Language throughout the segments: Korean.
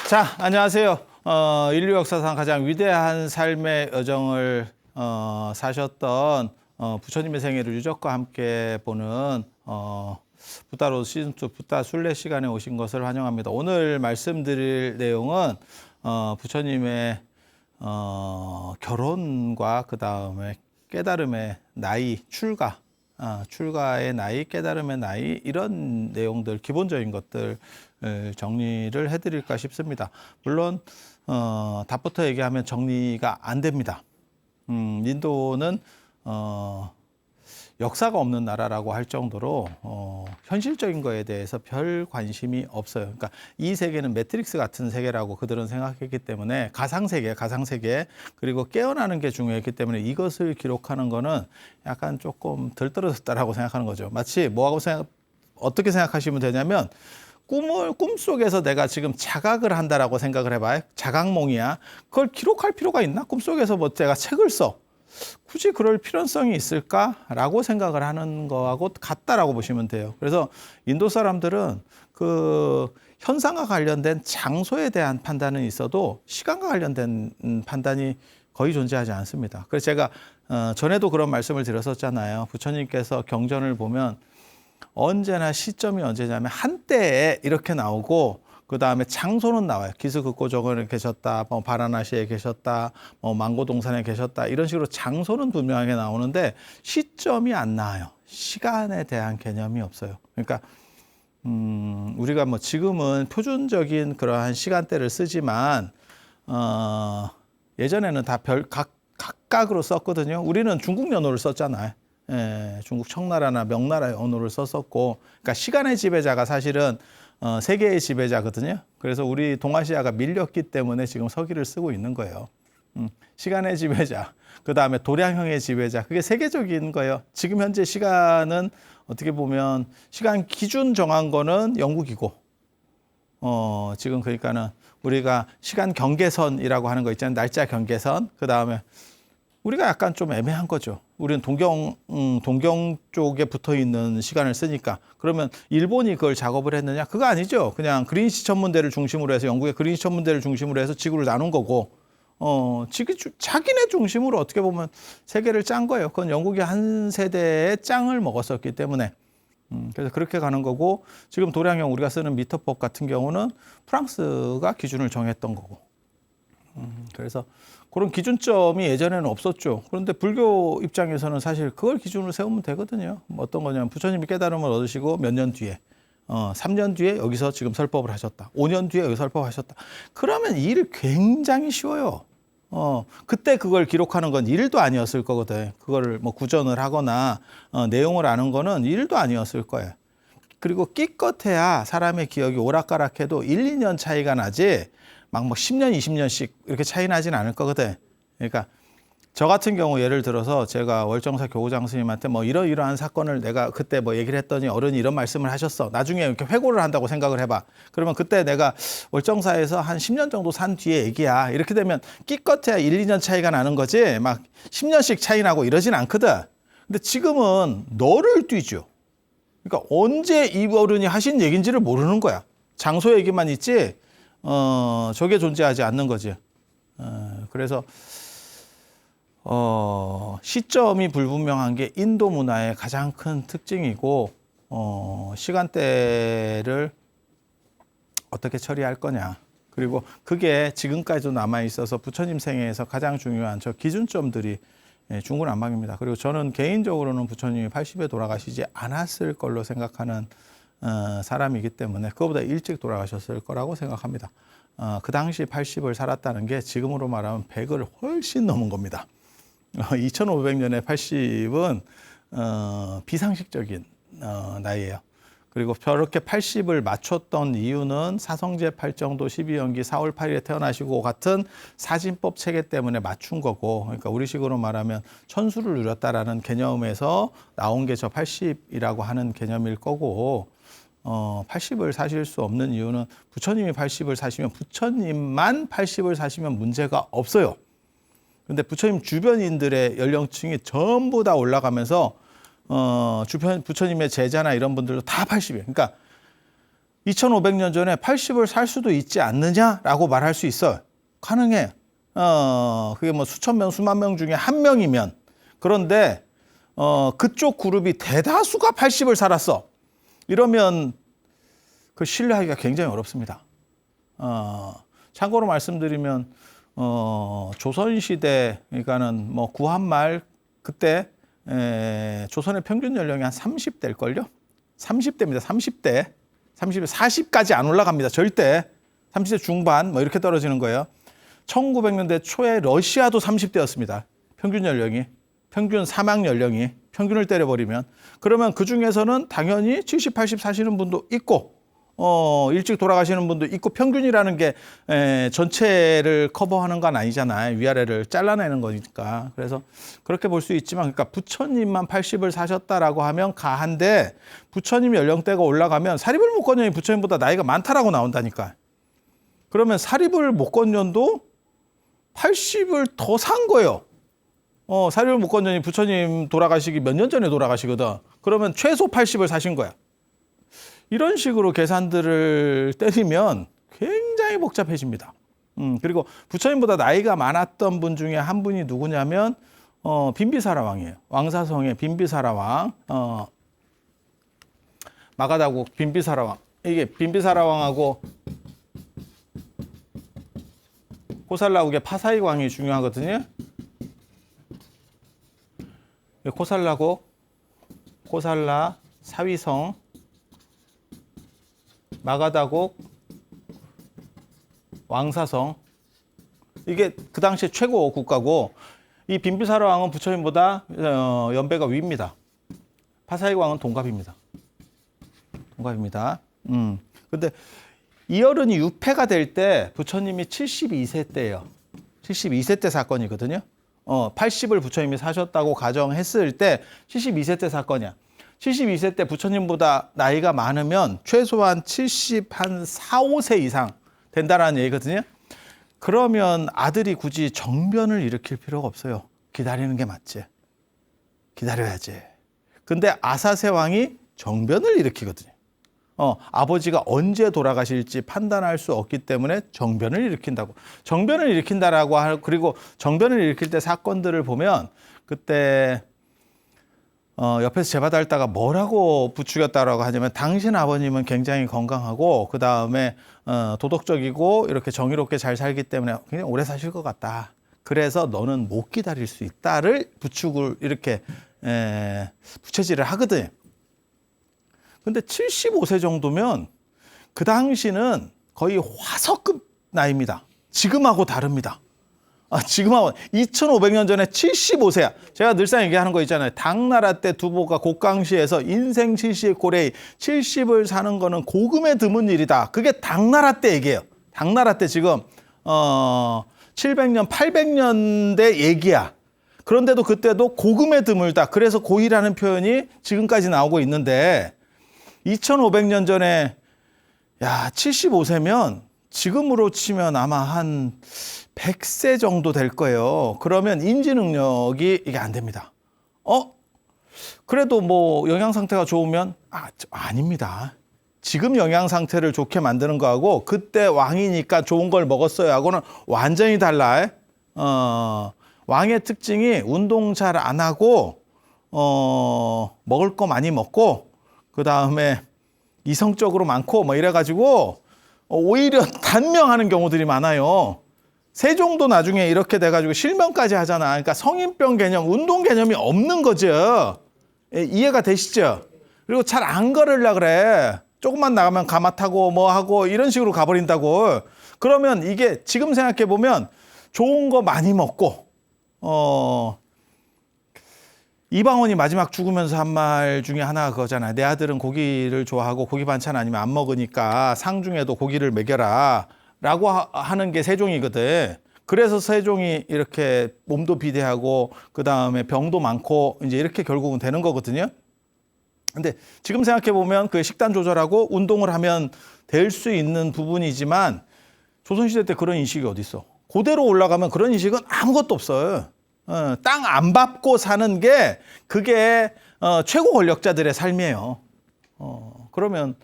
자, 안녕하세요. 인류 역사상 가장 위대한 삶의 여정을 사셨던 부처님의 생애를 유적과 함께 보는 부다로 시즌2 부다 순례 시간에 오신 것을 환영합니다. 오늘 말씀드릴 내용은 부처님의 결혼과 그 다음에 깨달음의 나이, 출가의 나이, 깨달음의 나이, 이런 내용들, 기본적인 것들 정리를 해드릴까 싶습니다. 물론 답부터 얘기하면 정리가 안 됩니다. 인도는 역사가 없는 나라라고 할 정도로 현실적인 거에 대해서 별 관심이 없어요. 그러니까 이 세계는 매트릭스 같은 세계라고 그들은 생각했기 때문에 가상세계 그리고 깨어나는 게 중요했기 때문에 이것을 기록하는 거는 약간 조금 덜 떨어졌다라고 생각하는 거죠. 마치 어떻게 생각하시면 되냐면 꿈속에서 내가 지금 자각을 한다라고 생각을 해봐요. 자각몽이야. 그걸 기록할 필요가 있나? 꿈속에서 뭐 제가 책을 써. 굳이 그럴 필요성이 있을까라고 생각을 하는 거하고 같다라고 보시면 돼요. 그래서 인도 사람들은 그 현상과 관련된 장소에 대한 판단은 있어도 시간과 관련된 판단이 거의 존재하지 않습니다. 그래서 제가 전에도 그런 말씀을 드렸었잖아요. 부처님께서 경전을 보면 언제나 시점이 언제냐면 한때에 이렇게 나오고 그 다음에 장소는 나와요. 기스극고정원에 계셨다, 뭐 바라나시에 계셨다, 뭐 망고동산에 계셨다, 이런 식으로 장소는 분명하게 나오는데 시점이 안 나와요. 시간에 대한 개념이 없어요. 그러니까 우리가 뭐 지금은 표준적인 그러한 시간대를 쓰지만 예전에는 다 각각으로 썼거든요. 우리는 중국 연호를 썼잖아요. 중국 청나라나 명나라의 언어를 썼었고, 그러니까 시간의 지배자가 사실은 세계의 지배자거든요. 그래서 우리 동아시아가 밀렸기 때문에 지금 서기를 쓰고 있는 거예요. 시간의 지배자, 그 다음에 도량형의 지배자, 그게 세계적인 거예요. 지금 현재 시간은 어떻게 보면 시간 기준 정한 거는 영국이고, 지금 그러니까는 우리가 시간 경계선이라고 하는 거 있잖아요. 날짜 경계선. 그 다음에 우리가 약간 좀 애매한 거죠. 우리는 동경 쪽에 붙어 있는 시간을 쓰니까. 그러면 일본이 그걸 작업을 했느냐? 그거 아니죠. 그냥 그린위치 천문대를 중심으로 해서, 영국의 그린위치 천문대를 중심으로 해서 지구를 나눈 거고, 자기네 중심으로 어떻게 보면 세계를 짠 거예요. 그건 영국이 한 세대의 짱을 먹었었기 때문에. 그래서 그렇게 가는 거고, 지금 도량형 우리가 쓰는 미터법 같은 경우는 프랑스가 기준을 정했던 거고. 그래서 그런 기준점이 예전에는 없었죠. 그런데 불교 입장에서는 사실 그걸 기준으로 세우면 되거든요. 어떤 거냐면 부처님이 깨달음을 얻으시고 몇 년 뒤에 3년 뒤에 여기서 지금 설법을 하셨다. 5년 뒤에 여기 설법하셨다. 그러면 이 일 굉장히 쉬워요. 그때 그걸 기록하는 건 일도 아니었을 거거든. 그거를 뭐 구전을 하거나 내용을 아는 거는 일도 아니었을 거예요. 그리고 끼껏해야 사람의 기억이 오락가락해도 1, 2년 차이가 나지 막 10년, 20년씩 이렇게 차이 나진 않을 거거든. 그러니까 저 같은 경우 예를 들어서 제가 월정사 교구장 스님한테 뭐 이러이러한 사건을 내가 그때 뭐 얘기를 했더니 어른이 이런 말씀을 하셨어. 나중에 이렇게 회고를 한다고 생각을 해봐. 그러면 그때 내가 월정사에서 한 10년 정도 산 뒤에 얘기야. 이렇게 되면 끼껏해야 1, 2년 차이가 나는 거지 막 10년씩 차이 나고 이러진 않거든. 근데 지금은 너를 뛰죠. 그러니까 언제 이 어른이 하신 얘기인지를 모르는 거야. 장소 얘기만 있지 저게 존재하지 않는 거지. 그래서 시점이 불분명한 게 인도 문화의 가장 큰 특징이고, 시간대를 어떻게 처리할 거냐. 그리고 그게 지금까지도 남아 있어서 부처님 생애에서 가장 중요한 저 기준점들이 중구난방입니다. 그리고 저는 개인적으로는 부처님이 80에 돌아가시지 않았을 걸로 생각하는 사람이기 때문에 그거보다 일찍 돌아가셨을 거라고 생각합니다. 그 당시 80을 살았다는 게 지금으로 말하면 100을 훨씬 넘은 겁니다. 2500년의 80은 비상식적인 나이예요. 그리고 저렇게 80을 맞췄던 이유는 사성제 8정도 12연기 4월 8일에 태어나시고 같은 사진법 체계 때문에 맞춘 거고, 그러니까 우리식으로 말하면 천수를 누렸다라는 개념에서 나온 게 저 80이라고 하는 개념일 거고, 80을 사실 수 없는 이유는 부처님이 80을 사시면 부처님만 80을 사시면 문제가 없어요. 근데 부처님 주변인들의 연령층이 전부 다 올라가면서 부처님의 제자나 이런 분들도 다 80이에요. 그러니까 2500년 전에 80을 살 수도 있지 않느냐라고 말할 수 있어요. 가능해. 그게 뭐 수천 명, 수만 명 중에 한 명이면. 그런데 그쪽 그룹이 대다수가 80을 살았어. 이러면 그 신뢰하기가 굉장히 어렵습니다. 참고로 말씀드리면 조선시대, 그러니까는 뭐 구한말 그때 조선의 평균 연령이 한 30대일걸요? 30대입니다. 30대. 40까지 안 올라갑니다. 절대. 30대 중반 뭐 이렇게 떨어지는 거예요. 1900년대 초에 러시아도 30대였습니다. 평균 연령이. 평균 사망 연령이. 평균을 때려버리면. 그러면 그중에서는 당연히 70, 80 사시는 분도 있고 일찍 돌아가시는 분도 있고 평균이라는 게 전체를 커버하는 건 아니잖아요. 위아래를 잘라내는 거니까. 그래서 그렇게 볼 수 있지만 그러니까 부처님만 80을 사셨다라고 하면 가한데 부처님 연령대가 올라가면 사리불 목건년이 부처님보다 나이가 많다라고 나온다니까. 그러면 사리불 목건년도 80을 더 산 거예요. 사리불 목건년이 부처님 돌아가시기 몇 년 전에 돌아가시거든. 그러면 최소 80을 사신 거야. 이런 식으로 계산들을 때리면 굉장히 복잡해집니다. 그리고 부처님보다 나이가 많았던 분 중에 한 분이 누구냐면 빈비사라 왕이에요. 왕사성의 빈비사라 왕, 마가다국 빈비사라 왕. 이게 빈비사라 왕하고 코살라국의 파사익 왕이 중요하거든요. 코살라국, 코살라, 사위성, 마가다국, 왕사성. 이게 그 당시에 최고 국가고 이 빈비사라 왕은 부처님보다 연배가 위입니다. 파사익 왕은 동갑입니다. 동갑입니다. 근데 이어른이 유폐가 될 때 부처님이 72세 때예요. 72세 때 사건이거든요. 80을 부처님이 사셨다고 가정했을 때 72세 때 사건이야. 72세 때 부처님보다 나이가 많으면 최소한 70, 한 4, 5세 이상 된다라는 얘기거든요. 그러면 아들이 굳이 정변을 일으킬 필요가 없어요. 기다리는 게 맞지. 기다려야지. 근데 아사세 왕이 정변을 일으키거든요. 아버지가 언제 돌아가실지 판단할 수 없기 때문에 정변을 일으킨다고. 정변을 일으킨다라고 하고, 그리고 정변을 일으킬 때 사건들을 보면 그때 옆에서 제받아다가 뭐라고 부추겼다라고 하냐면 당신 아버님은 굉장히 건강하고 그 다음에 도덕적이고 이렇게 정의롭게 잘 살기 때문에 굉장히 오래 사실 것 같다. 그래서 너는 못 기다릴 수 있다를 부축을 이렇게 부채질을 하거든. 근데 75세 정도면 그 당시는 거의 화석급 나이입니다. 지금하고 다릅니다. 지금하고 2500년 전에 75세야. 제가 늘상 얘기하는 거 있잖아요. 당나라 때 두보가 곡강시에서 인생 70 고레이 70을 사는 거는 고금에 드문 일이다. 그게 당나라 때 얘기예요. 당나라 때 지금 700년, 800년대 얘기야. 그런데도 그때도 고금에 드물다. 그래서 고이라는 표현이 지금까지 나오고 있는데 2500년 전에 75세면 지금으로 치면 아마 한 100세 정도 될 거예요. 그러면 인지 능력이 이게 안 됩니다. 그래도 뭐 영양 상태가 좋으면 아닙니다. 지금 영양 상태를 좋게 만드는 거하고 그때 왕이니까 좋은 걸 먹었어요 하고는 완전히 달라. 왕의 특징이 운동 잘 안 하고 먹을 거 많이 먹고 그 다음에 이성적으로 많고 뭐 이래가지고 오히려 단명하는 경우들이 많아요. 세종도 나중에 이렇게 돼가지고 실명까지 하잖아. 그러니까 성인병 개념, 운동 개념이 없는 거죠. 이해가 되시죠? 그리고 잘 안 걸으려고 그래. 조금만 나가면 가마 타고 뭐 하고 이런 식으로 가버린다고. 그러면 이게 지금 생각해 보면 좋은 거 많이 먹고 이방원이 마지막 죽으면서 한 말 중에 하나가 그거잖아요. 내 아들은 고기를 좋아하고 고기 반찬 아니면 안 먹으니까 상중에도 고기를 먹여라 라고 하는 게 세종이거든. 그래서 세종이 이렇게 몸도 비대하고 그 다음에 병도 많고 이제 이렇게 결국은 되는 거거든요. 근데 지금 생각해 보면 그 식단 조절하고 운동을 하면 될 수 있는 부분이지만 조선시대 때 그런 인식이 어디 있어? 그대로 올라가면 그런 인식은 아무것도 없어요. 땅 안 밟고 사는 게 그게 최고 권력자들의 삶이에요. 그러면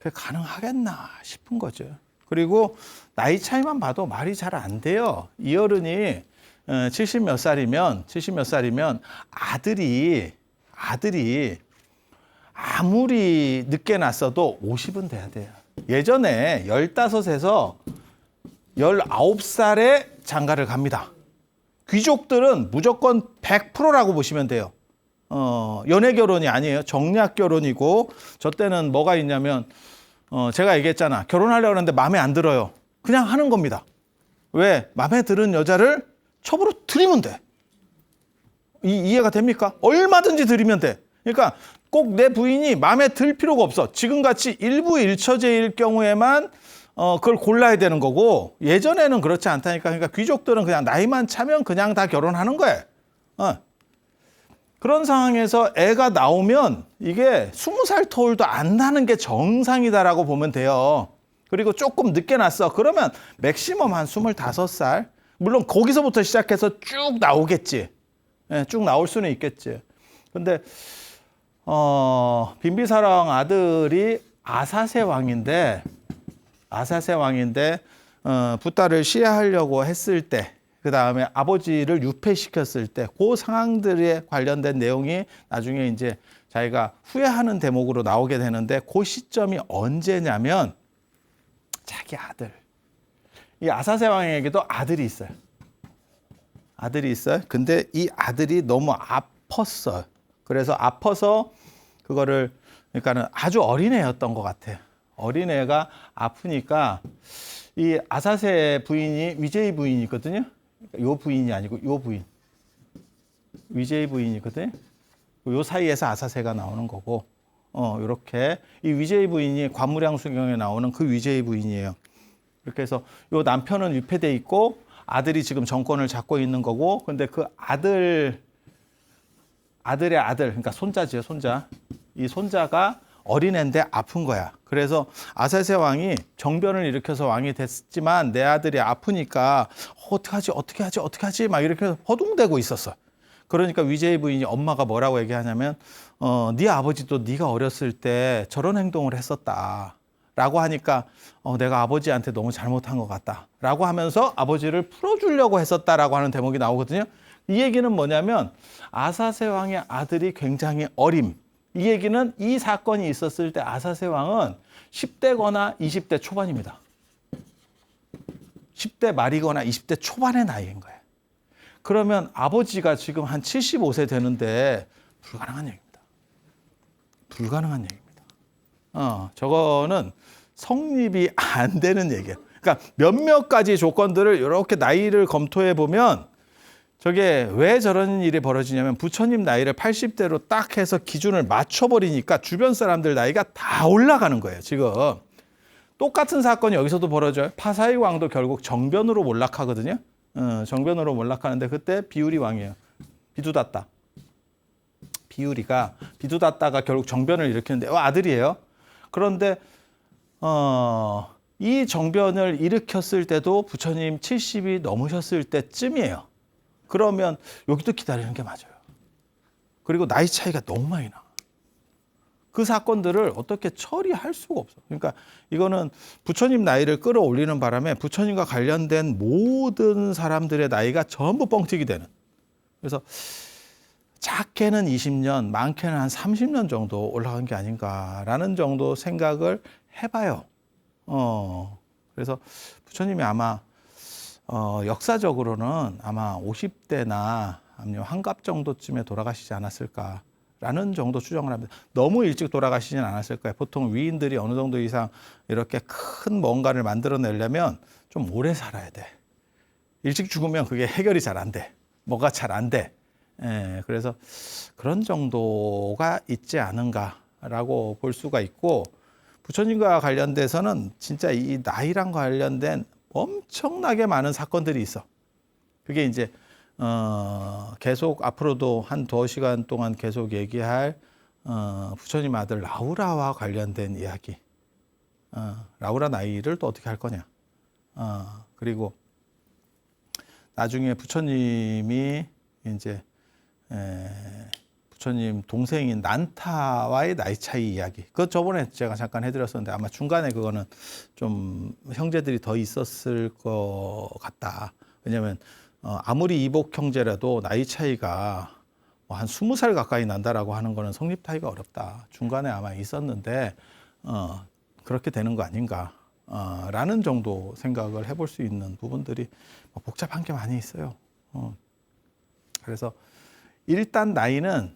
그게 가능하겠나 싶은 거죠. 그리고 나이 차이만 봐도 말이 잘 안 돼요. 이 어른이 70 몇 살이면 아들이 아무리 늦게 났어도 50은 돼야 돼요. 예전에 15에서 19살에 장가를 갑니다. 귀족들은 무조건 100%라고 보시면 돼요. 연애 결혼이 아니에요. 정략 결혼이고, 저 때는 뭐가 있냐면, 제가 얘기했잖아. 결혼하려고 하는데 마음에 안 들어요. 그냥 하는 겁니다. 왜? 마음에 드는 여자를 첩으로 드리면 돼. 이해가 됩니까? 얼마든지 드리면 돼. 그러니까 꼭 내 부인이 마음에 들 필요가 없어. 지금같이 일부 일처제일 경우에만 그걸 골라야 되는 거고, 예전에는 그렇지 않다니까. 그러니까 귀족들은 그냥 나이만 차면 그냥 다 결혼하는 거예요. 그런 상황에서 애가 나오면 이게 20살 터울도 안 나는 게 정상이다라고 보면 돼요. 그리고 조금 늦게 났어. 그러면 맥시멈 한 25살. 물론 거기서부터 시작해서 쭉 나오겠지. 예, 쭉 나올 수는 있겠지. 근데 빈비사랑 아들이 아사세 왕인데 붓다를 시해하려고 했을 때, 그 다음에 아버지를 유폐시켰을 때, 그 상황들에 관련된 내용이 나중에 이제 자기가 후회하는 대목으로 나오게 되는데, 그 시점이 언제냐면 자기 아들, 이 아사세 왕에게도 아들이 있어요. 근데 이 아들이 너무 아팠어요. 그래서 아파서 그거를, 그러니까는 아주 어린애였던 것 같아요. 어린애가 아프니까 이 아사세 부인이 위제이 부인이거든요. 요 부인이 아니고 요 부인. 위제이 부인이거든요. 요 사이에서 아사세가 나오는 거고, 요렇게 이 위제이 부인이 관무량수경에 나오는 그 위제이 부인이에요. 이렇게 해서 요 남편은 유폐돼 있고 아들이 지금 정권을 잡고 있는 거고, 근데 그 아들의 아들, 그러니까 손자지요, 손자. 이 손자가 어린애인데 아픈 거야. 그래서 아사세 왕이 정변을 일으켜서 왕이 됐지만 내 아들이 아프니까 어떻게 하지 막 이렇게 허둥대고 있었어. 그러니까 위제이 부인이 엄마가 뭐라고 얘기하냐면 네 아버지도 네가 어렸을 때 저런 행동을 했었다 라고 하니까 내가 아버지한테 너무 잘못한 것 같다 라고 하면서 아버지를 풀어주려고 했었다라고 하는 대목이 나오거든요. 이 얘기는 뭐냐면 아사세 왕의 아들이 굉장히 어림. 이 얘기는 이 사건이 있었을 때 아사세 왕은 10대거나 20대 초반입니다. 10대 말이거나 20대 초반의 나이인 거예요. 그러면 아버지가 지금 한 75세 되는데 불가능한 얘기입니다. 불가능한 얘기입니다. 저거는 성립이 안 되는 얘기예요. 그러니까 몇몇 가지 조건들을 이렇게 나이를 검토해 보면 저게 왜 저런 일이 벌어지냐면 부처님 나이를 80대로 딱 해서 기준을 맞춰버리니까 주변 사람들 나이가 다 올라가는 거예요. 지금 똑같은 사건이 여기서도 벌어져요. 파사이 왕도 결국 정변으로 몰락하거든요. 정변으로 몰락하는데 그때 비우리 왕이에요. 비두다따. 비두다따가 결국 정변을 일으키는데 아들이에요. 그런데 이 정변을 일으켰을 때도 부처님 70이 넘으셨을 때쯤이에요. 그러면 여기도 기다리는 게 맞아요. 그리고 나이 차이가 너무 많이 나. 그 사건들을 어떻게 처리할 수가 없어. 그러니까 이거는 부처님 나이를 끌어올리는 바람에 부처님과 관련된 모든 사람들의 나이가 전부 뻥튀기 되는. 그래서 작게는 20년, 많게는 한 30년 정도 올라간 게 아닌가라는 정도 생각을 해봐요. 그래서 부처님이 아마 역사적으로는 아마 50대나 아니면 환갑 정도쯤에 돌아가시지 않았을까라는 정도 추정을 합니다. 너무 일찍 돌아가시진 않았을 거예요. 보통 위인들이 어느 정도 이상 이렇게 큰 뭔가를 만들어내려면 좀 오래 살아야 돼. 일찍 죽으면 그게 해결이 잘 안 돼. 뭐가 잘 안 돼. 그래서 그런 정도가 있지 않은가라고 볼 수가 있고, 부처님과 관련돼서는 진짜 이 나이랑 관련된 엄청나게 많은 사건들이 있어. 그게 이제 계속 앞으로도 한 2시간 동안 계속 얘기할 부처님 아들 라우라와 관련된 이야기. 라우라 나이를 또 어떻게 할 거냐. 그리고 나중에 부처님이 이제 부처님 동생인 난타와의 나이 차이 이야기. 그거 저번에 제가 잠깐 해드렸었는데 아마 중간에 그거는 좀 형제들이 더 있었을 것 같다. 왜냐하면 아무리 이복 형제라도 나이 차이가 뭐 한 20살 가까이 난다라고 하는 거는 성립하기가 어렵다. 중간에 아마 있었는데 그렇게 되는 거 아닌가. 라는 정도 생각을 해볼 수 있는 부분들이 복잡한 게 많이 있어요. 그래서 일단 나이는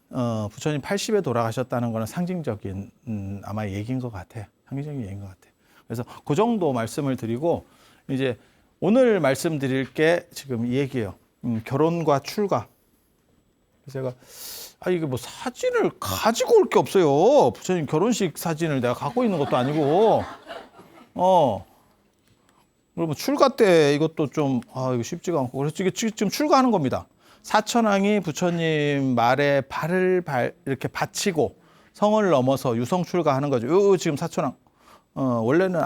부처님 80에 돌아가셨다는 거는 상징적인 아마 얘기인 것 같아요. 상징적인 얘기인 것 같아요. 그래서 그 정도 말씀을 드리고 이제 오늘 말씀드릴 게 지금 이 얘기예요. 결혼과 출가. 제가 이게 뭐 사진을 가지고 올 게 없어요. 부처님 결혼식 사진을 내가 갖고 있는 것도 아니고 그리고 출가 때 이것도 좀 이거 쉽지가 않고 그래서 이게 지금 출가하는 겁니다. 사천왕이 부처님 말에 발을 이렇게 받치고 성을 넘어서 유성 출가하는 거죠. 요 지금 사천왕 원래는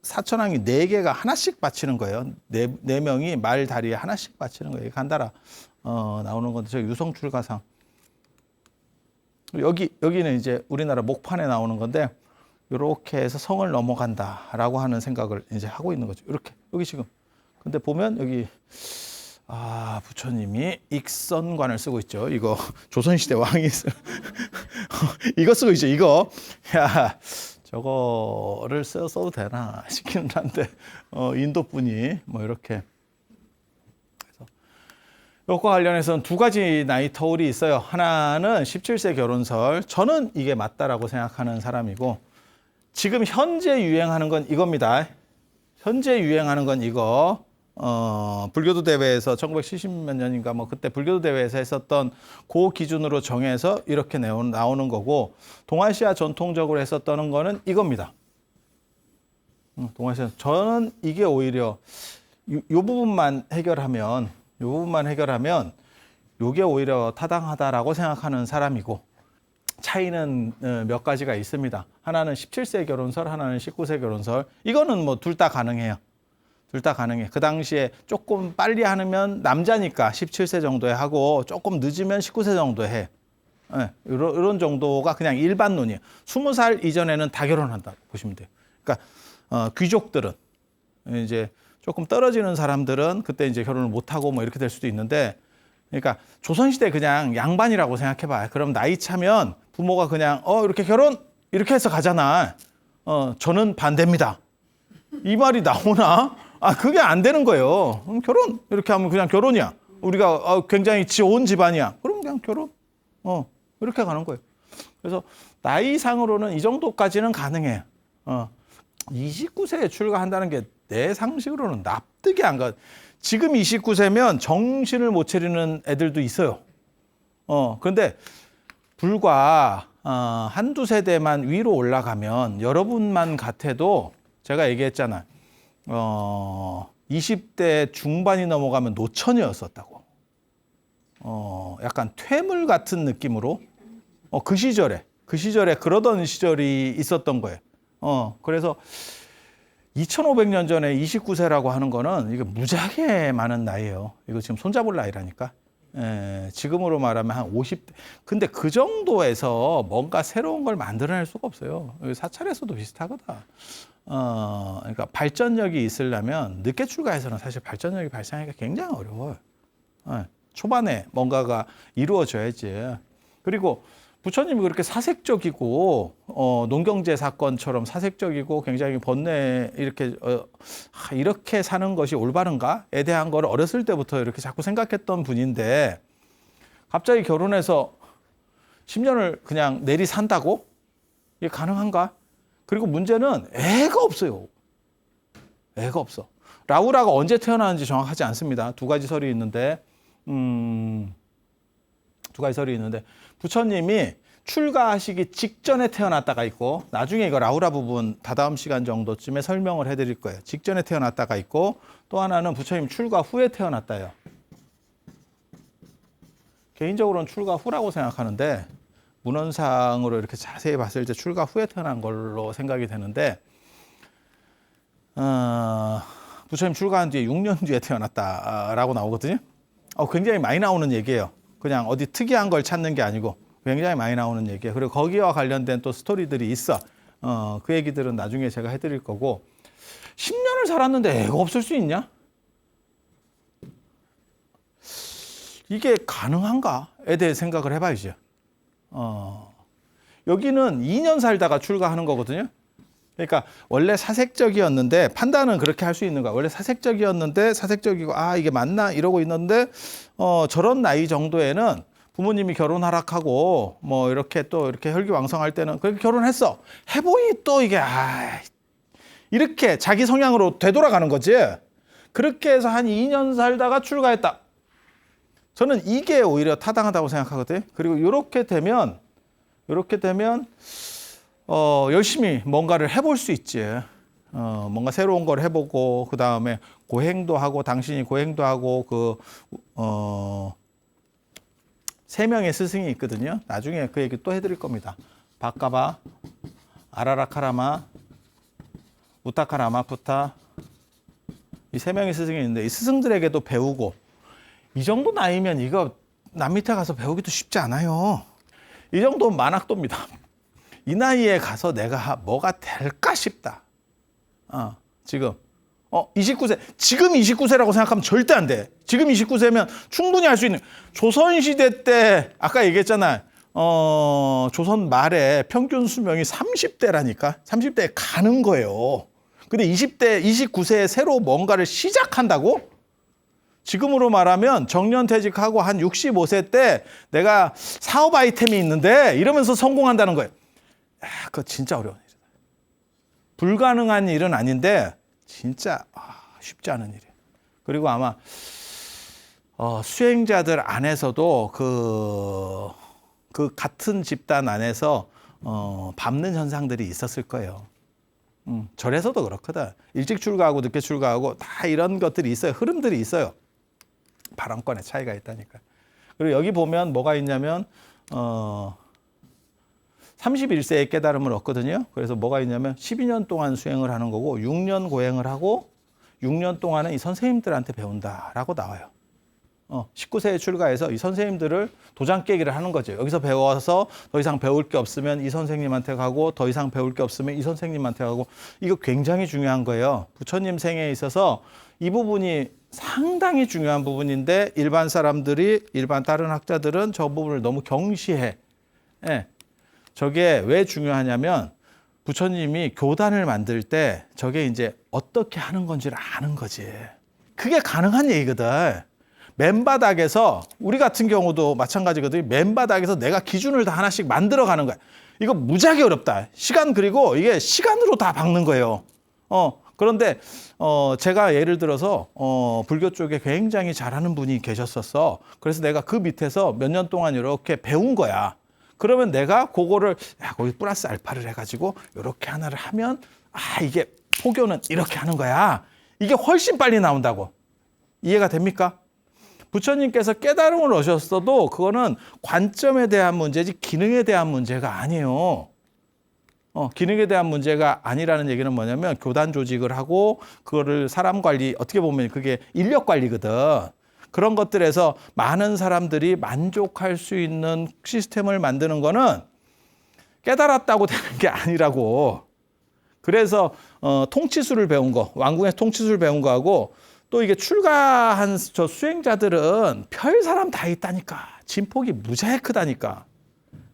사천왕이 4개가 하나씩 바치는 거예요. 네 명이 말 다리에 하나씩 바치는 거예요. 간다라 나오는 건데 저 유성 출가상 여기는 이제 우리나라 목판에 나오는 건데 이렇게 해서 성을 넘어간다라고 하는 생각을 이제 하고 있는 거죠. 이렇게 여기 지금 근데 보면 여기 부처님이 익선관을 쓰고 있죠. 이거 조선시대 왕이 이거 쓰고 있죠. 이거 저거를 써도 되나 싶기는 한데 인도 분이 뭐 이렇게 그래서 이것과 관련해서는 2가지 나이 터울이 있어요. 하나는 17세 결혼설. 저는 이게 맞다라고 생각하는 사람이고 지금 현재 유행하는 건 이겁니다. 현재 유행하는 건 이거. 불교도 대회에서 1970몇 년인가 뭐 그때 불교도 대회에서 했었던 그 기준으로 정해서 이렇게 나오는 거고 동아시아 전통적으로 했었던 거는 이겁니다. 동아시아 저는 이게 오히려 요 부분만 해결하면 요게 오히려 타당하다라고 생각하는 사람이고 차이는 몇 가지가 있습니다. 하나는 17세 결혼설, 하나는 19세 결혼설. 이거는 뭐 둘 다 가능해요. 둘 다 가능해. 그 당시에 조금 빨리 하면 남자니까 17세 정도에 하고 조금 늦으면 19세 정도에 해. 네, 이런 정도가 그냥 일반론이에요. 20살 이전에는 다 결혼한다 보시면 돼요. 그러니까 귀족들은 이제 조금 떨어지는 사람들은 그때 이제 결혼을 못 하고 뭐 이렇게 될 수도 있는데, 그러니까 조선시대 그냥 양반이라고 생각해봐요. 그럼 나이 차면 부모가 그냥 이렇게 결혼 이렇게 해서 가잖아. 저는 반대입니다. 이 말이 나오나? 그게 안 되는 거예요. 그럼 결혼 이렇게 하면 그냥 결혼이야. 우리가 굉장히 좋은 집안이야. 그럼 그냥 결혼. 이렇게 가는 거예요. 그래서 나이상으로는 이 정도까지는 가능해요. 29세에 출가한다는 게 내 상식으로는 납득이 안 가. 지금 29세면 정신을 못 차리는 애들도 있어요. 그런데 불과 한두 세대만 위로 올라가면 여러분만 같아도 제가 얘기했잖아. 20대 중반이 넘어가면 노처녀였었다고. 약간 퇴물 같은 느낌으로 그 시절에 그러던 시절이 있었던 거예요. 그래서 2500년 전에 29세라고 하는 거는 이게 무지하게 많은 나이예요. 이거 지금 손잡을 나이라니까. 지금으로 말하면 한 50대. 근데 그 정도에서 뭔가 새로운 걸 만들어낼 수가 없어요. 사찰에서도 비슷하거든. 그러니까 발전력이 있으려면 늦게 출가해서는 사실 발전력이 발생하기가 굉장히 어려워요. 초반에 뭔가가 이루어져야지. 그리고 부처님이 그렇게 사색적이고 농경제 사건처럼 사색적이고 굉장히 번뇌 이렇게 사는 것이 올바른가에 대한 걸 어렸을 때부터 이렇게 자꾸 생각했던 분인데 갑자기 결혼해서 10년을 그냥 내리 산다고? 이게 가능한가? 그리고 문제는 애가 없어요. 애가 없어. 라우라가 언제 태어나는지 정확하지 않습니다. 2가지 설이 있는데 부처님이 출가하시기 직전에 태어났다가 있고 나중에 이거 라우라 부분 다다음 시간 정도쯤에 설명을 해드릴 거예요. 직전에 태어났다가 있고 또 하나는 부처님 출가 후에 태어났다요. 개인적으로는 출가 후라고 생각하는데 문헌상으로 이렇게 자세히 봤을 때 출가 후에 태어난 걸로 생각이 되는데 부처님 출가한 뒤에 6년 뒤에 태어났다라고 나오거든요. 굉장히 많이 나오는 얘기예요. 그냥 어디 특이한 걸 찾는 게 아니고. 굉장히 많이 나오는 얘기예요. 그리고 거기와 관련된 또 스토리들이 있어. 그 얘기들은 나중에 제가 해드릴 거고. 10년을 살았는데 애가 없을 수 있냐? 이게 가능한가에 대해 생각을 해봐야죠. 여기는 2년 살다가 출가하는 거거든요. 그러니까 원래 사색적이었는데 판단은 그렇게 할 수 있는 거야. 원래 사색적이었는데 사색적이고 이게 맞나 이러고 있는데 저런 나이 정도에는 부모님이 결혼 하락하고 뭐 이렇게 또 이렇게 혈기왕성할 때는 그렇게 결혼했어. 해보니 또 이게 이렇게 자기 성향으로 되돌아가는 거지. 그렇게 해서 한 2년 살다가 출가했다. 저는 이게 오히려 타당하다고 생각하거든요. 그리고 이렇게 되면 열심히 뭔가를 해볼 수 있지. 뭔가 새로운 걸 해보고, 그 다음에 고행도 하고, 당신이 고행도 하고, 세 명의 스승이 있거든요. 나중에 그 얘기 또 해드릴 겁니다. 바까바, 아라라카라마, 우타카라마푸타, 이 세 명의 스승이 있는데, 이 스승들에게도 배우고, 이 정도 나이면 이거 남 밑에 가서 배우기도 쉽지 않아요. 이 정도는 만학도입니다. 이 나이에 가서 내가 뭐가 될까 싶다. 지금 29세. 지금 29세라고 생각하면 절대 안 돼. 지금 29세면 충분히 할 수 있는. 조선시대 때 아까 얘기했잖아. 조선 말에 평균 수명이 30대라니까. 30대에 가는 거예요. 근데 20대, 29세에 새로 뭔가를 시작한다고? 지금으로 말하면 정년퇴직하고 한 65세 때 내가 사업 아이템이 있는데 이러면서 성공한다는 거예요. 그거 진짜 어려운 일이다. 불가능한 일은 아닌데 진짜 쉽지 않은 일이에요. 그리고 아마 수행자들 안에서도 그 같은 집단 안에서 밟는 현상들이 있었을 거예요. 절에서도 그렇거든. 일찍 출가하고 늦게 출가하고 다 이런 것들이 있어요. 흐름들이 있어요. 발언권의 차이가 있다니까. 그리고 여기 보면 뭐가 있냐면 31세에 깨달음을 얻거든요. 그래서 뭐가 있냐면 12년 동안 수행을 하는 거고 6년 고행을 하고 6년 동안은 이 선생님들한테 배운다라고 나와요. 19세에 출가해서 이 선생님들을 도장 깨기를 하는 거죠. 여기서 배워서 더 이상 배울 게 없으면 이 선생님한테 가고 더 이상 배울 게 없으면 이 선생님한테 가고 이거 굉장히 중요한 거예요. 부처님 생애에 있어서 이 부분이 상당히 중요한 부분인데 일반 다른 학자들은 저 부분을 너무 경시해. 저게 왜 중요하냐면 부처님이 교단을 만들 때 저게 이제 어떻게 하는 건지를 아는 거지. 그게 가능한 얘기거든. 맨바닥에서 우리 같은 경우도 마찬가지거든요. 맨바닥에서 내가 기준을 다 하나씩 만들어가는 거야. 이거 무지하게 어렵다. 그리고 이게 시간으로 다 박는 거예요. 그런데 제가 예를 들어서 불교 쪽에 굉장히 잘하는 분이 계셨었어. 그래서 내가 그 밑에서 몇 년 동안 이렇게 배운 거야. 그러면 내가 그거를 거기 플러스 알파를 해가지고 이렇게 하나를 하면 이게 포교는 이렇게 하는 거야. 이게 훨씬 빨리 나온다고. 이해가 됩니까? 부처님께서 깨달음을 얻으셨어도 그거는 관점에 대한 문제지 기능에 대한 문제가 아니에요. 기능에 대한 문제가 아니라는 얘기는 뭐냐면 교단 조직을 하고 그거를 사람 관리, 어떻게 보면 그게 인력 관리거든. 그런 것들에서 많은 사람들이 만족할 수 있는 시스템을 만드는 거는 깨달았다고 되는 게 아니라고. 그래서 통치술을 배운 거, 왕궁에서 통치술을 배운 거하고 또 이게 출가한 저 수행자들은 별 사람 다 있다니까. 진폭이 무지하게 크다니까.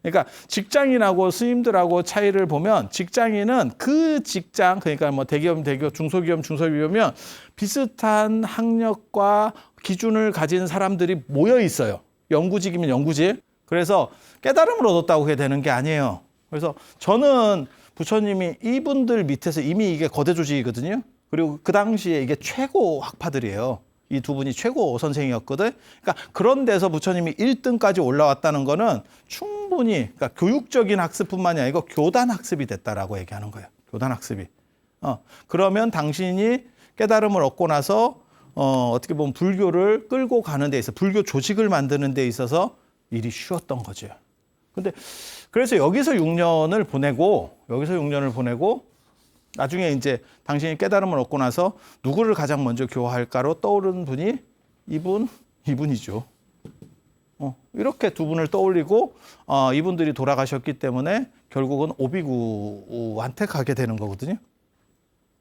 그러니까 직장인하고 스님들하고 차이를 보면 직장인은 그 직장, 그러니까 뭐 대기업, 중소기업이면 비슷한 학력과 기준을 가진 사람들이 모여 있어요. 영구직이면 영구직. 그래서 깨달음을 얻었다고 그게 되는 게 아니에요. 그래서 저는 부처님이 이분들 밑에서 이미 이게 거대 조직이거든요. 그리고 그 당시에 이게 최고 학파들이에요. 이 두 분이 최고 선생이었거든. 그러니까 그런 데서 부처님이 1등까지 올라왔다는 거는 충분히 그러니까 교육적인 학습뿐만이 아니고 교단 학습이 됐다라고 얘기하는 거예요. 교단 학습이. 그러면 당신이 깨달음을 얻고 나서 어떻게 보면 불교를 끌고 가는 데 있어 불교 조직을 만드는 데 있어서 일이 쉬웠던 거죠. 근데 그래서 여기서 6년을 보내고 나중에 이제 당신이 깨달음을 얻고 나서 누구를 가장 먼저 교화할까로 떠오르는 분이 이분이죠. 이렇게 두 분을 떠올리고 이분들이 돌아가셨기 때문에 결국은 오비구한테 가게 되는 거거든요.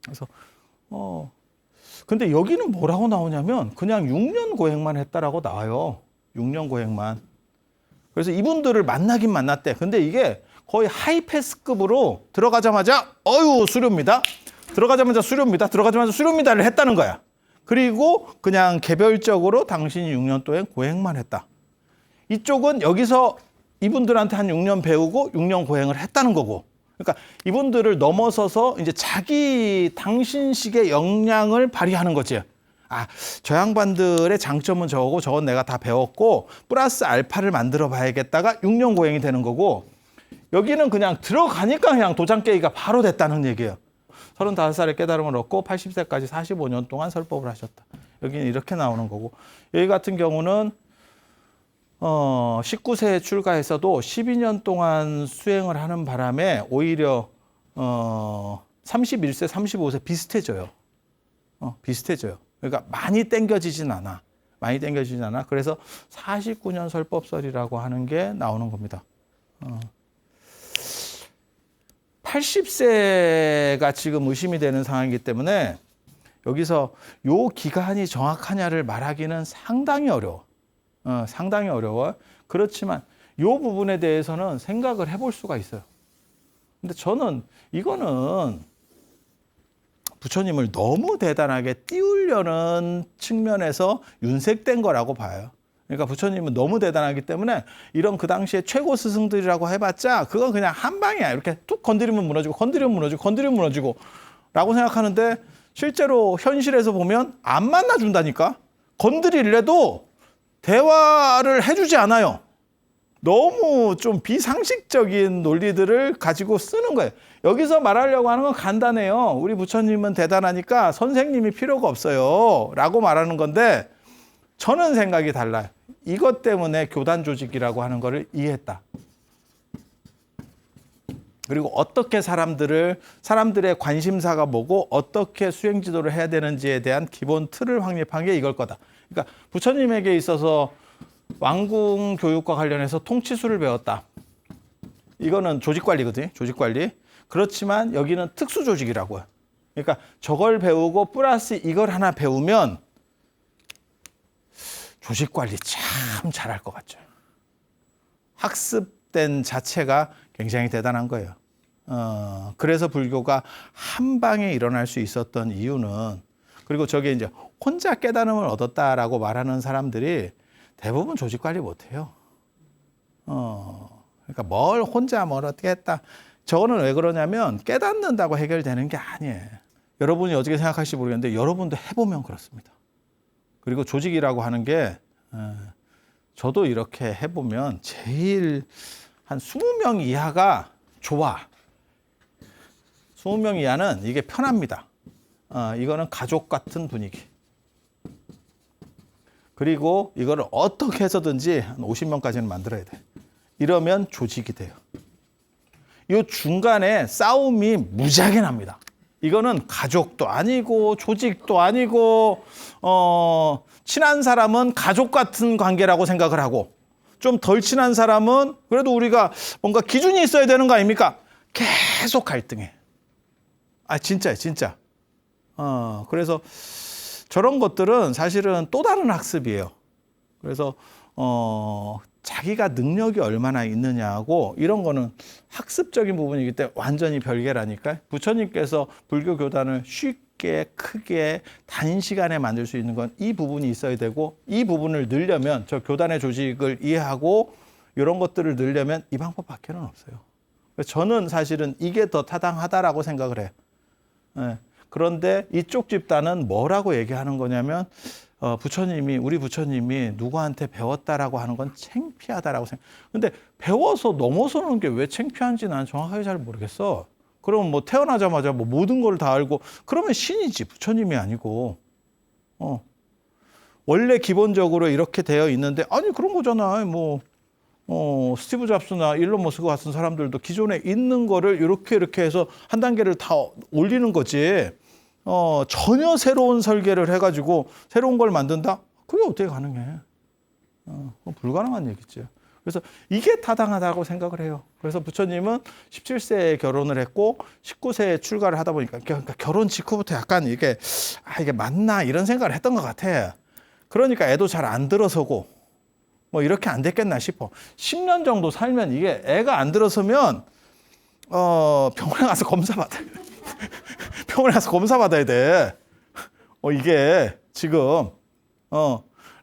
그래서 근데 여기는 뭐라고 나오냐면 그냥 6년 고행만 했다라고 나와요. 6년 고행만. 그래서 이분들을 만나긴 만났대. 근데 이게 거의 하이패스급으로 들어가자마자 수료입니다. 들어가자마자 수료입니다를 했다는 거야. 그리고 그냥 개별적으로 당신이 6년 동안 고행만 했다. 이쪽은 여기서 이분들한테 한 6년 배우고 6년 고행을 했다는 거고. 그러니까 이분들을 넘어서서 이제 자기 당신식의 역량을 발휘하는 거지. 저 양반들의 장점은 저거고 저건 내가 다 배웠고 플러스 알파를 만들어 봐야겠다가 6년 고행이 되는 거고, 여기는 그냥 들어가니까 그냥 도장 깨기가 바로 됐다는 얘기예요. 35살에 깨달음을 얻고 80세까지 45년 동안 설법을 하셨다. 여기는 이렇게 나오는 거고, 여기 같은 경우는 19세에 출가해서도 12년 동안 수행을 하는 바람에 오히려 31세, 35세 비슷해져요. 비슷해져요. 그러니까 많이 땡겨지진 않아. 그래서 49년 설법설이라고 하는 게 나오는 겁니다. 80세가 지금 의심이 되는 상황이기 때문에 여기서 요 기간이 정확하냐를 말하기는 상당히 어려워. 상당히 어려워. 그렇지만 요 부분에 대해서는 생각을 해볼 수가 있어요. 근데 저는 이거는 부처님을 너무 대단하게 띄우려는 측면에서 윤색된 거라고 봐요. 그러니까 부처님은 너무 대단하기 때문에 이런 그 당시에 최고 스승들이라고 해봤자 그건 그냥 한 방이야. 이렇게 툭 건드리면 무너지고 라고 생각하는데, 실제로 현실에서 보면 안 만나준다니까. 건드리려도 대화를 해주지 않아요. 너무 좀 비상식적인 논리들을 가지고 쓰는 거예요. 여기서 말하려고 하는 건 간단해요. 우리 부처님은 대단하니까 선생님이 필요가 없어요 라고 말하는 건데, 저는 생각이 달라요. 이것 때문에 교단 조직이라고 하는 거를 이해했다. 그리고 어떻게 사람들의 관심사가 뭐고 어떻게 수행 지도를 해야 되는지에 대한 기본 틀을 확립한 게 이걸 거다. 그러니까 부처님에게 있어서 왕궁 교육과 관련해서 통치술을 배웠다. 이거는 조직관리거든요. 조직관리. 그렇지만 여기는 특수조직이라고 해요. 그러니까 저걸 배우고 플러스 이걸 하나 배우면 조직관리 참 잘할 것 같죠. 학습된 자체가 굉장히 대단한 거예요. 그래서 불교가 한 방에 일어날 수 있었던 이유는, 그리고 저게 이제 혼자 깨달음을 얻었다라고 말하는 사람들이 대부분 조직관리 못해요. 그러니까 뭘 혼자 뭘 어떻게 했다. 저거는 왜 그러냐면 깨닫는다고 해결되는 게 아니에요. 여러분이 어떻게 생각하실지 모르겠는데 여러분도 해보면 그렇습니다. 그리고 조직이라고 하는 게 저도 이렇게 해보면 제일 한 20명 이하가 좋아. 20명 이하는 이게 편합니다. 이거는 가족 같은 분위기. 그리고 이거를 어떻게 해서든지 한 50명까지는 만들어야 돼. 이러면 조직이 돼요. 이 중간에 싸움이 무지하게 납니다. 이거는 가족도 아니고 조직도 아니고 친한 사람은 가족 같은 관계라고 생각을 하고, 좀 덜 친한 사람은 그래도 우리가 뭔가 기준이 있어야 되는 거 아닙니까? 계속 갈등해. 진짜요, 진짜. 그래서 저런 것들은 사실은 또 다른 학습이에요. 그래서 자기가 능력이 얼마나 있느냐하고 이런 거는 학습적인 부분이기 때문에 완전히 별개라니까요. 부처님께서 불교 교단을 쉽게 크게 단시간에 만들 수 있는 건 이 부분이 있어야 되고, 이 부분을 늘려면 저 교단의 조직을 이해하고 이런 것들을 늘려면 이 방법밖에는 없어요. 저는 사실은 이게 더 타당하다라고 생각을 해요. 그런데 이쪽 집단은 뭐라고 얘기하는 거냐면 우리 부처님이 누구한테 배웠다라고 하는 건 창피하다라고 생각. 근데 배워서 넘어서는 게 왜 창피한지 난 정확하게 잘 모르겠어. 그럼 뭐 태어나자마자 뭐 모든 걸 다 알고 그러면 신이지 부처님이 아니고. 원래 기본적으로 이렇게 되어 있는데 그런 거잖아. 스티브 잡스나 일론 머스크 같은 사람들도 기존에 있는 거를 이렇게 해서 한 단계를 다 올리는 거지. 전혀 새로운 설계를 해가지고 새로운 걸 만든다? 그게 어떻게 가능해? 불가능한 얘기죠. 그래서 이게 타당하다고 생각을 해요. 그래서 부처님은 17세에 결혼을 했고 19세에 출가를 하다 보니까 그러니까 결혼 직후부터 약간 이게 맞나 이런 생각을 했던 것 같아. 그러니까 애도 잘 안 들어서고 뭐 이렇게 안 됐겠나 싶어. 10년 정도 살면 이게 애가 안 들어서면 병원에 가서 검사 받아야 돼. 병원에 가서 검사 받아야 돼. 이게 지금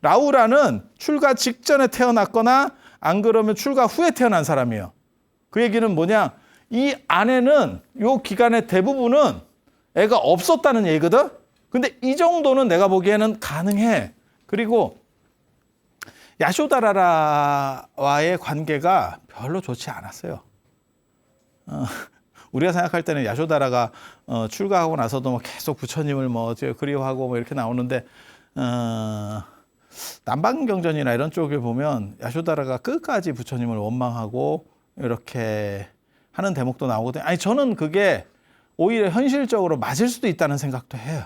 라우라는 출가 직전에 태어났거나 안 그러면 출가 후에 태어난 사람이에요. 그 얘기는 뭐냐? 이 아내는 요 기간의 대부분은 애가 없었다는 얘기거든. 근데 이 정도는 내가 보기에는 가능해. 그리고 야쇼다라와의 관계가 별로 좋지 않았어요. 우리가 생각할 때는 야쇼다라가 출가하고 나서도 계속 부처님을 그리워하고 뭐 이렇게 나오는데 남방경전이나 이런 쪽에 보면 야쇼다라가 끝까지 부처님을 원망하고 이렇게 하는 대목도 나오거든요. 아니 저는 그게 오히려 현실적으로 맞을 수도 있다는 생각도 해요.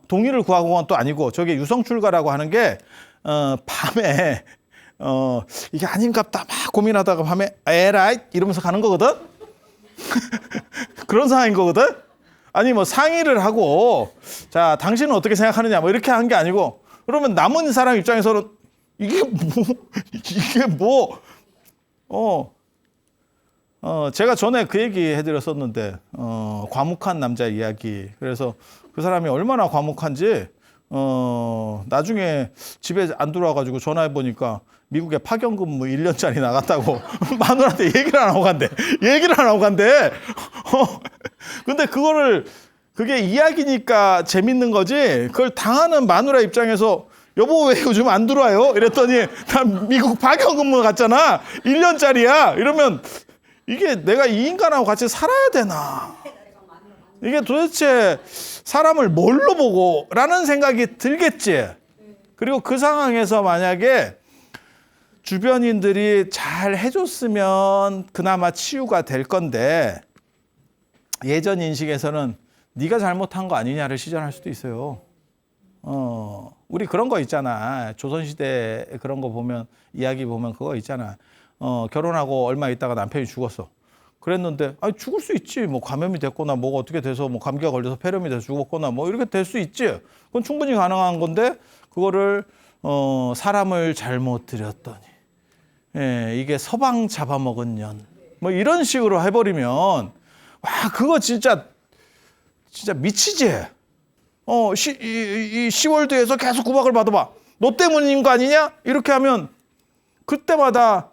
동의를 구하고 건 또 아니고 저게 유성출가라고 하는 게 밤에 이게 아닌갑다 막 고민하다가 밤에 에라이 이러면서 가는 거거든. 그런 상황인 거거든. 아니 뭐 상의를 하고 자 당신은 어떻게 생각하느냐 뭐 이렇게 한 게 아니고 그러면 남은 사람 입장에서는 이게 뭐 제가 전에 그 얘기 해드렸었는데 과묵한 남자 이야기. 그래서 그 사람이 얼마나 과묵한지 나중에 집에 안 들어와가지고 전화해 보니까 미국에 파견근무 1년짜리 나갔다고 마누라한테 얘기를 안 하고 간대. 근데 그게 이야기니까 재밌는 거지. 그걸 당하는 마누라 입장에서 여보 왜 요즘 안 들어와요? 이랬더니 난 미국 파견근무 갔잖아. 1년짜리야. 이러면 이게 내가 이 인간하고 같이 살아야 되나? 이게 도대체 사람을 뭘로 보고? 라는 생각이 들겠지. 그리고 그 상황에서 만약에 주변인들이 잘 해줬으면 그나마 치유가 될 건데 예전 인식에서는 네가 잘못한 거 아니냐를 시전할 수도 있어요. 우리 그런 거 있잖아. 조선시대 그런 거 보면 이야기 보면 그거 있잖아. 결혼하고 얼마 있다가 남편이 죽었어. 그랬는데 죽을 수 있지. 뭐 감염이 됐거나 뭐가 어떻게 돼서 뭐 감기가 걸려서 폐렴이 돼서 죽었거나 뭐 이렇게 될 수 있지. 그건 충분히 가능한 건데 그거를 사람을 잘못 들였더니 이게 서방 잡아먹은 년 뭐 이런 식으로 해버리면 와 그거 진짜 미치지. 이 시월드에서 계속 구박을 받아봐. 너 때문인 거 아니냐? 이렇게 하면 그때마다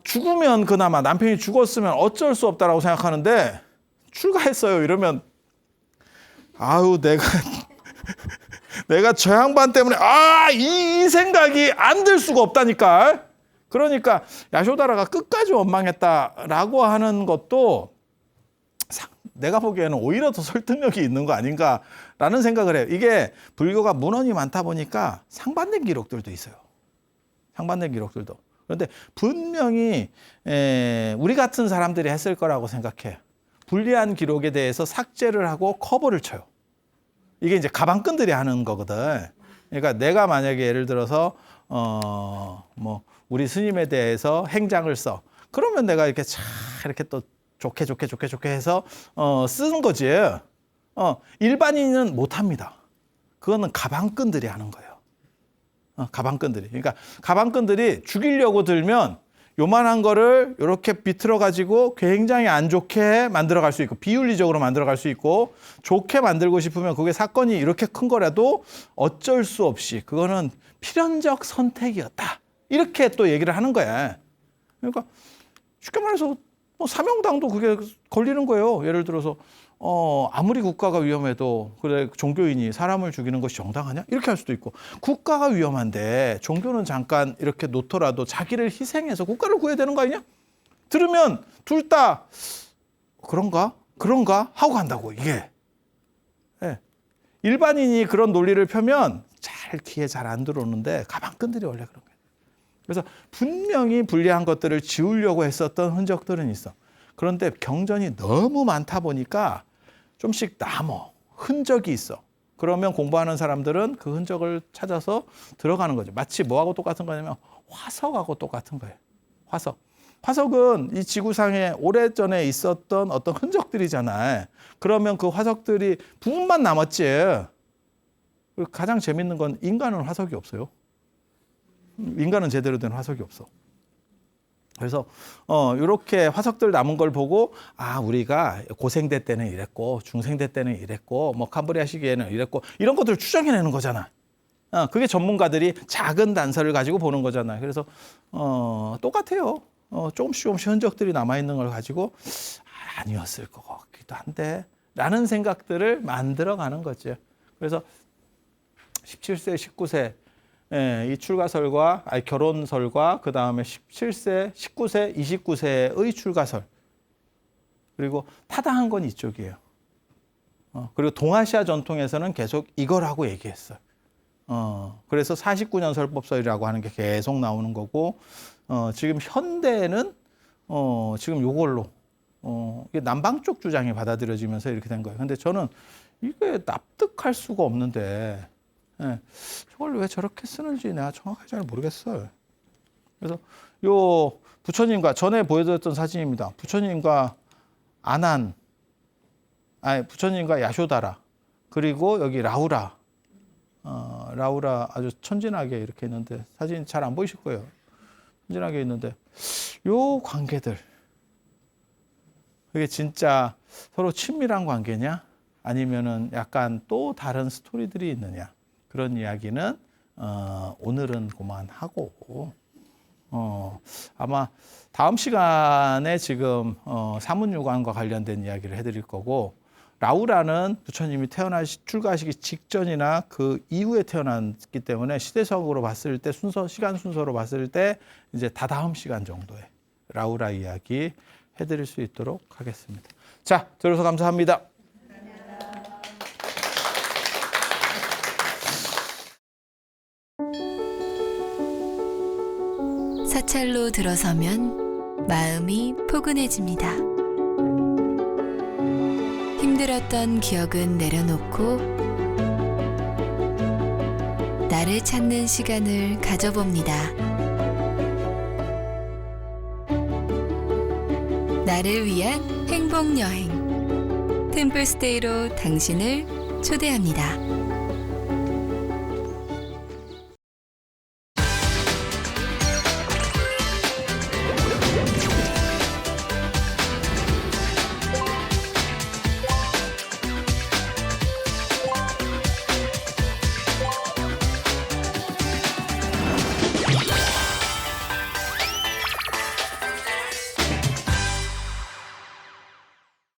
죽으면 그나마 남편이 죽었으면 어쩔 수 없다라고 생각하는데 출가했어요 이러면 아유 내가 저 양반 때문에 이 생각이 안 들 수가 없다니까. 그러니까 야쇼다라가 끝까지 원망했다라고 하는 것도 내가 보기에는 오히려 더 설득력이 있는 거 아닌가라는 생각을 해요. 이게 불교가 문헌이 많다 보니까 상반된 기록들도 있어요. 상반된 기록들도. 그런데 분명히 우리 같은 사람들이 했을 거라고 생각해. 불리한 기록에 대해서 삭제를 하고 커버를 쳐요. 이게 이제 가방끈들이 하는 거거든. 그러니까 내가 만약에 예를 들어서 뭐 우리 스님에 대해서 행장을 써. 그러면 내가 이렇게 이렇게 또 좋게 해서 쓰는 거지. 일반인은 못 합니다. 그거는 가방끈들이 하는 거예요. 가방끈들이. 그러니까 가방끈들이 죽이려고 들면 요만한 거를 이렇게 비틀어 가지고 굉장히 안 좋게 만들어 갈 수 있고 비윤리적으로 만들어 갈 수 있고 좋게 만들고 싶으면 그게 사건이 이렇게 큰 거라도 어쩔 수 없이 그거는 필연적 선택이었다. 이렇게 또 얘기를 하는 거야. 그러니까 쉽게 말해서 뭐 사명당도 그게 걸리는 거예요. 예를 들어서 아무리 국가가 위험해도 그래 종교인이 사람을 죽이는 것이 정당하냐? 이렇게 할 수도 있고 국가가 위험한데 종교는 잠깐 이렇게 놓더라도 자기를 희생해서 국가를 구해야 되는 거 아니냐? 들으면 둘 다 그런가 하고 간다고 이게. 네. 일반인이 그런 논리를 펴면 잘 귀에 잘 안 들어오는데 가방끈들이 원래 그런 거예요. 그래서 분명히 불리한 것들을 지우려고 했었던 흔적들은 있어. 그런데 경전이 너무 많다 보니까 좀씩 남어 흔적이 있어. 그러면 공부하는 사람들은 그 흔적을 찾아서 들어가는 거죠. 마치 뭐하고 똑같은 거냐면 화석하고 똑같은 거예요. 화석. 화석은 이 지구상에 오래전에 있었던 어떤 흔적들이잖아요. 그러면 그 화석들이 부분만 남았지. 그리고 가장 재밌는 건 인간은 화석이 없어요. 인간은 제대로 된 화석이 없어. 그래서 이렇게 화석들 남은 걸 보고 우리가 고생대 때는 이랬고 중생대 때는 이랬고 뭐 캄브리아 시기에는 이랬고 이런 것들을 추정해내는 거잖아. 그게 전문가들이 작은 단서를 가지고 보는 거잖아요. 그래서 똑같아요. 조금씩 흔적들이 남아있는 걸 가지고 아니었을 것 같기도 한데 라는 생각들을 만들어가는 거죠. 그래서 17세, 19세 이 출가설과 결혼설과 그 다음에 17세, 19세, 29세의 출가설 그리고 타당한 건 이쪽이에요. 그리고 동아시아 전통에서는 계속 이걸 하고 얘기했어요. 그래서 49년 설법설이라고 하는 게 계속 나오는 거고 지금 현대에는 지금 요걸로 이게 남방 쪽 주장이 받아들여지면서 이렇게 된 거예요. 근데 저는 이게 납득할 수가 없는데 저걸 왜 저렇게 쓰는지 내가 정확하게 잘 모르겠어요. 그래서 요 부처님과 전에 보여드렸던 사진입니다. 부처님과 부처님과 야쇼다라 그리고 여기 라우라 라우라 아주 천진하게 이렇게 있는데 사진 잘 안 보이실 거예요. 천진하게 있는데 요 관계들 그게 진짜 서로 친밀한 관계냐 아니면은 약간 또 다른 스토리들이 있느냐 그런 이야기는 오늘은 그만하고 아마 다음 시간에 지금 사문유관과 관련된 이야기를 해드릴 거고 라우라는 부처님이 출가하시기 직전이나 그 이후에 태어났기 때문에 시대적으로 봤을 때 시간 순서로 봤을 때 이제 다다음 시간 정도에 라우라 이야기 해드릴 수 있도록 하겠습니다. 자, 들어서 감사합니다. 사찰로 들어서면 마음이 포근해집니다. 힘들었던 기억은 내려놓고 나를 찾는 시간을 가져봅니다. 나를 위한 행복 여행 템플스테이로 당신을 초대합니다.